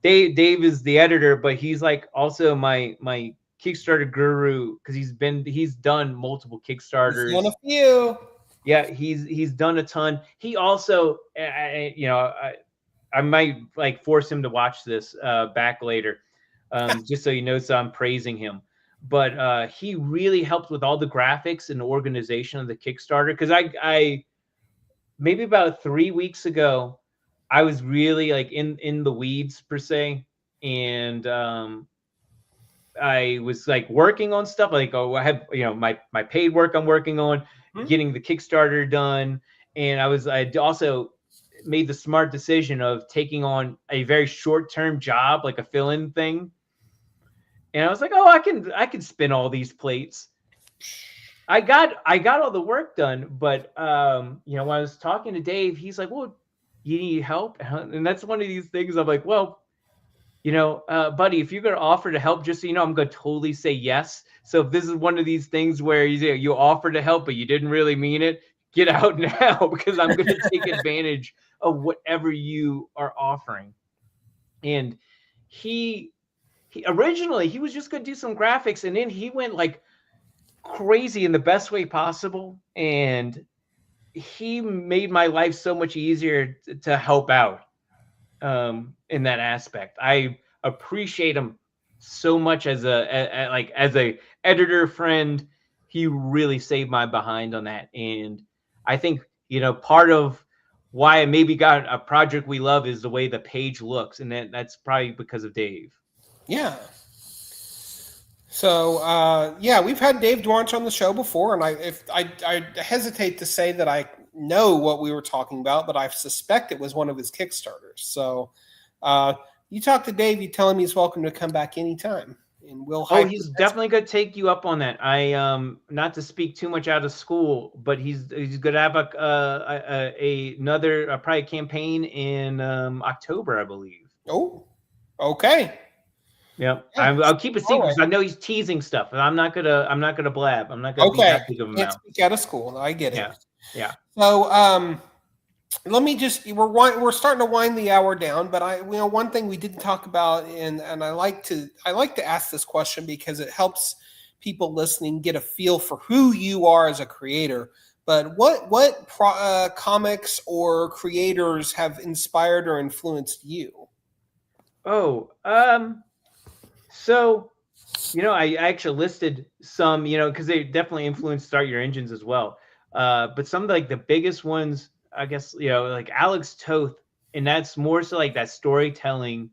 Speaker 2: Dave is the editor, but he's like also my Kickstarter guru because he's done multiple Kickstarters.
Speaker 1: He's done a few.
Speaker 2: Yeah, he's done a ton. He also, I might like force him to watch this back later, just so he knows I'm praising him. But he really helped with all the graphics and the organization of the Kickstarter. Because I maybe about 3 weeks ago, I was really like in the weeds per se, and I was like working on stuff like, oh, I have, you know, my paid work I'm working on, getting the Kickstarter done. And I also made the smart decision of taking on a very short-term job, like a fill-in thing. And I was like, oh, I can spin all these plates. I got all the work done, but you know, when I was talking to Dave, he's like, well, you need help? And that's one of these things I'm like, well, you know, buddy, if you're going to offer to help, just so you know, I'm going to totally say yes. So if this is one of these things where you offer to help, but you didn't really mean it, get out now, because I'm going to take advantage of whatever you are offering. And he originally, he was just going to do some graphics, and then he went like crazy in the best way possible. And he made my life so much easier to help out. In that aspect, I appreciate him so much as a editor friend. He really saved my behind on that, and I think, you know, part of why I maybe got a project we love is the way the page looks, and that's probably because of Dave.
Speaker 1: Yeah. So yeah, we've had Dave Dwanch on the show before, and I hesitate to say that I know what we were talking about, but I suspect it was one of his Kickstarters. So you talk to Dave, you tell him he's welcome to come back anytime, and we'll.
Speaker 2: Oh, he's definitely going to take you up on that. I not to speak too much out of school, but he's going to have another probably campaign in October, I believe.
Speaker 1: Oh, okay.
Speaker 2: Yeah, I'll keep it secret because I know he's teasing stuff, and I'm not gonna blab. I'm not gonna be that big of a mouth.
Speaker 1: Speak out of school. I get it.
Speaker 2: Yeah.
Speaker 1: So let me just we're starting to wind the hour down, but one thing we didn't talk about, and I like to ask this question because it helps people listening get a feel for who you are as a creator. But what comics or creators have inspired or influenced you?
Speaker 2: Oh, so, you know, I actually listed some, you know, because they definitely influenced Start Your Engines as well. But some of like the biggest ones, I guess, you know, like Alex Toth, and that's more so like that storytelling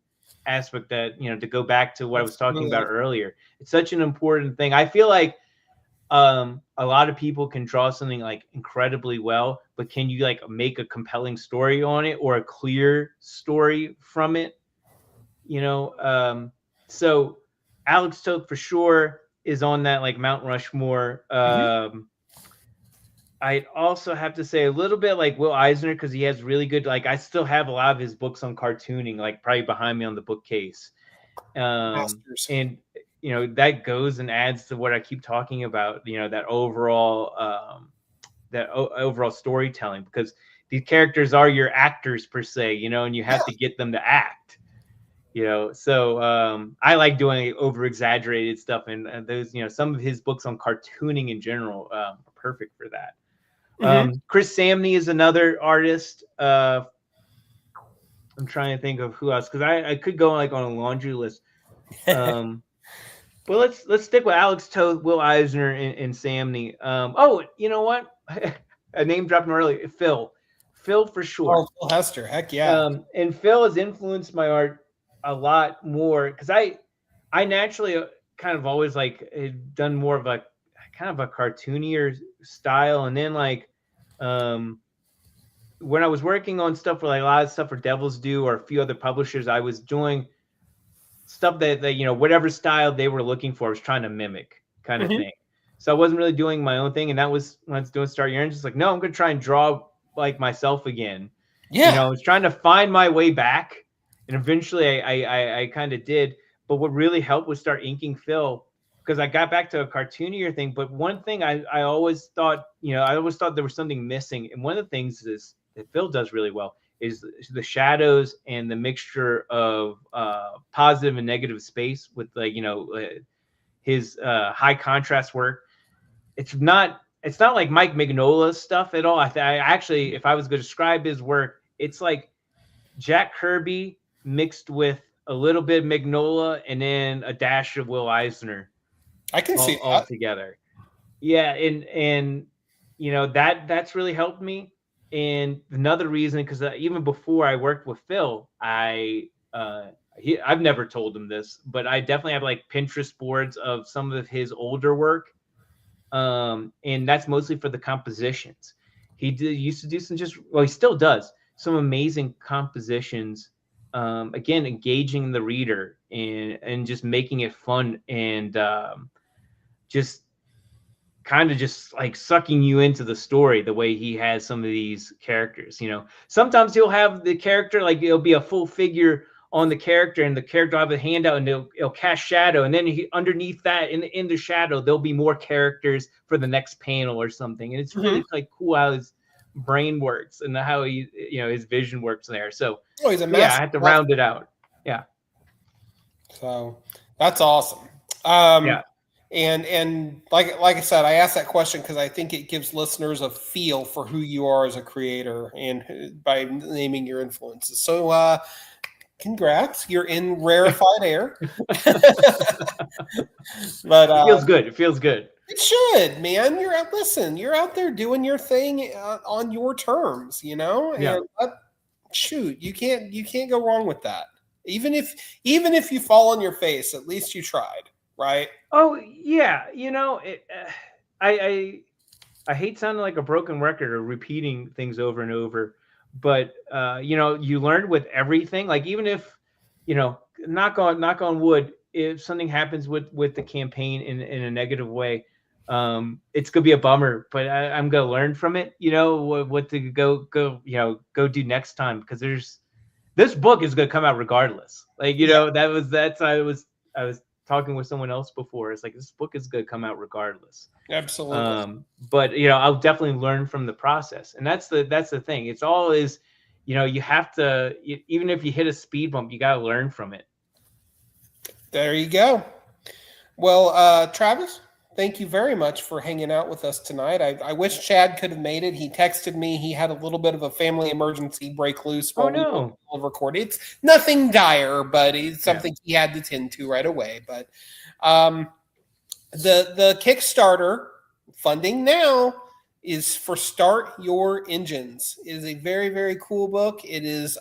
Speaker 2: aspect that, you know, to go back to what I was talking about earlier. It's such an important thing. I feel like a lot of people can draw something like incredibly well, but can you like make a compelling story on it or a clear story from it? You know, so Alex Toth for sure is on that like Mount Rushmore. I'd also have to say a little bit like Will Eisner, because he has really good, like I still have a lot of his books on cartooning, like probably behind me on the bookcase. And you know, that goes and adds to what I keep talking about, you know, that overall storytelling, because these characters are your actors per se, you know, and you have to get them to act. You know, so I like doing over exaggerated stuff, and those, you know, some of his books on cartooning in general are perfect for that. Chris Samney is another artist. I'm trying to think of who else, because I could go like on a laundry list. But let's stick with Alex Toth, Will Eisner, and Samney. Oh, you know what? A name dropped him earlier. Phil for sure.
Speaker 1: Oh, Phil Hester, heck yeah.
Speaker 2: And Phil has influenced my art a lot more, because I naturally kind of always like done more of a kind of a cartoonier style, and then like when I was working on stuff for like a lot of stuff for Devil's Due or a few other publishers, I was doing stuff that you know, whatever style they were looking for, I was trying to mimic kind of thing. So I wasn't really doing my own thing, and that was when I was doing Start Your Engines. Like, no, I'm gonna try and draw like myself again. Yeah, you know, I was trying to find my way back. And eventually I kind of did. But what really helped was start inking Phil, because I got back to a cartoonier thing. But one thing I always thought, you know, I always thought there was something missing. And one of the things is that Phil does really well is the shadows and the mixture of positive and negative space with, like, you know, his high contrast work. It's not like Mike Mignola's stuff at all. I actually, if I was going to describe his work, it's like Jack Kirby mixed with a little bit of Mignola and then a dash of Will Eisner.
Speaker 1: I can see
Speaker 2: all together. Yeah, and you know, that's really helped me. And another reason, because even before I worked with Phil, I I've never told him this, but I definitely have like Pinterest boards of some of his older work. And that's mostly for the compositions. Used to do some he still does some amazing compositions. Again, engaging the reader and just making it fun and just kind of just like sucking you into the story the way he has some of these characters. Sometimes he'll have the character, like it'll be a full figure on the character, and the character will have a handout, and it'll cast shadow, and then underneath that in the shadow there'll be more characters for the next panel or something. And it's really like cool how his brain works and how he his vision works there. So
Speaker 1: he's a
Speaker 2: I had to round it out.
Speaker 1: So that's awesome. And like I said, I asked that question because I think it gives listeners a feel for who you are as a creator and by naming your influences. So congrats, you're in rarefied air. But
Speaker 2: it feels good. It feels good.
Speaker 1: It should, man. You're out there doing your thing on your terms, And shoot, you can't go wrong with that. Even if you fall on your face, at least you tried, right?
Speaker 2: Oh yeah, I hate sounding like a broken record or repeating things over and over, but you learn with everything. Like even if knock on wood, if something happens with the campaign in a negative way, it's gonna be a bummer, but I'm gonna learn from it. What to go do next time, because this book is gonna come out regardless. Like I was talking with someone else before. It's like this book is gonna come out regardless.
Speaker 1: Absolutely.
Speaker 2: But I'll definitely learn from the process, and that's the thing. It's all is, you have to, even if you hit a speed bump, you gotta learn from it.
Speaker 1: There you go. Well, Travis, thank you very much for hanging out with us tonight. I wish Chad could have made it. He texted me. He had a little bit of a family emergency break loose while we were recording. It's nothing dire, but it's something he had to tend to right away. But the Kickstarter funding now is for Start Your Engines. It is a very, very cool book. It is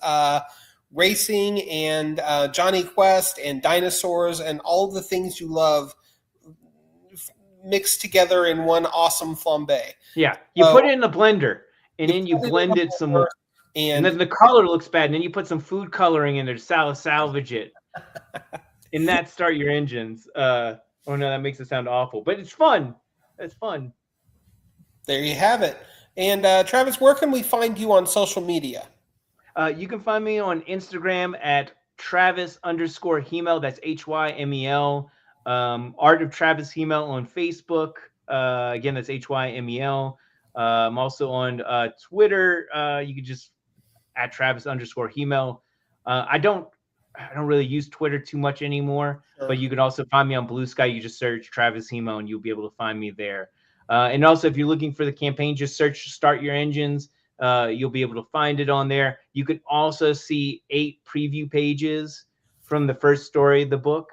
Speaker 1: racing and Johnny Quest and dinosaurs and all the things you love mixed together in one awesome flambe.
Speaker 2: Yeah, you put it in the blender, and then you blend it some more. And then the color looks bad, and then you put some food coloring in there to salvage it. And that Start Your Engines. Oh no, that makes it sound awful, but it's fun. It's fun.
Speaker 1: There you have it. And Travis, where can we find you on social media?
Speaker 2: You can find me on Instagram at Travis_Hemel. That's HYMEL. Art of Travis Hemel on Facebook. Again, that's HYMEL. I'm also on Twitter. You can just at Travis_Hemel. I don't really use Twitter too much anymore, but you can also find me on Blue Sky. You just search Travis Hemel and you'll be able to find me there. And also, if you're looking for the campaign, just search Start Your Engines. You'll be able to find it on there. You can also see 8 preview pages from the first story of the book.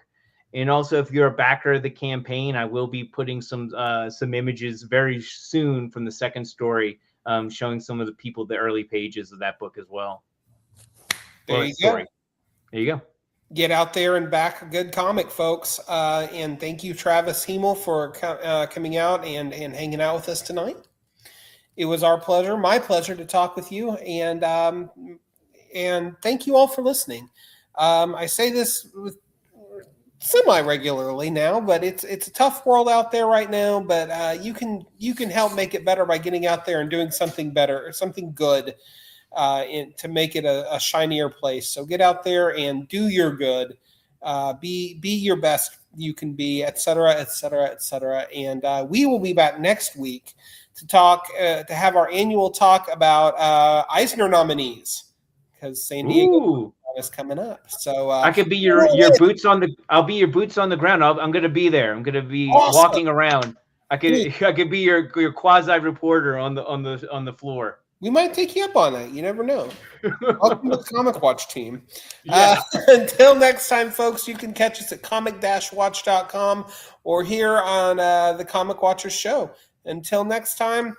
Speaker 2: And also, if you're a backer of the campaign, I will be putting some images very soon from the second story, showing some of the people, the early pages of that book as well.
Speaker 1: There you go.
Speaker 2: There you go.
Speaker 1: Get out there and back a good comic, folks. And thank you, Travis Hemel, for coming out and hanging out with us tonight. It was my pleasure to talk with you. And thank you all for listening. I say this semi-regularly now, but it's a tough world out there right now. But you can help make it better by getting out there and doing something better or something good to make it a shinier place. So get out there and do your good. Be your best you can be, et cetera, et cetera, et cetera. And we will be back next week to talk to have our annual talk about Eisner nominees, because San Diego is coming up. So
Speaker 2: I could be your boots on the. I'll be your boots on the ground. I'm going to be there. I'm going to be walking around. I could be your quasi reporter on the floor.
Speaker 1: We might take you up on that. You never know. Welcome to the Comic Watch team. Yeah. Until next time, folks, you can catch us at comic-watch.com or here on the Comic Watchers show. Until next time,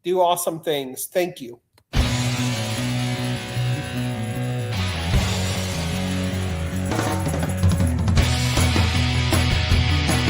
Speaker 1: do awesome things. Thank you.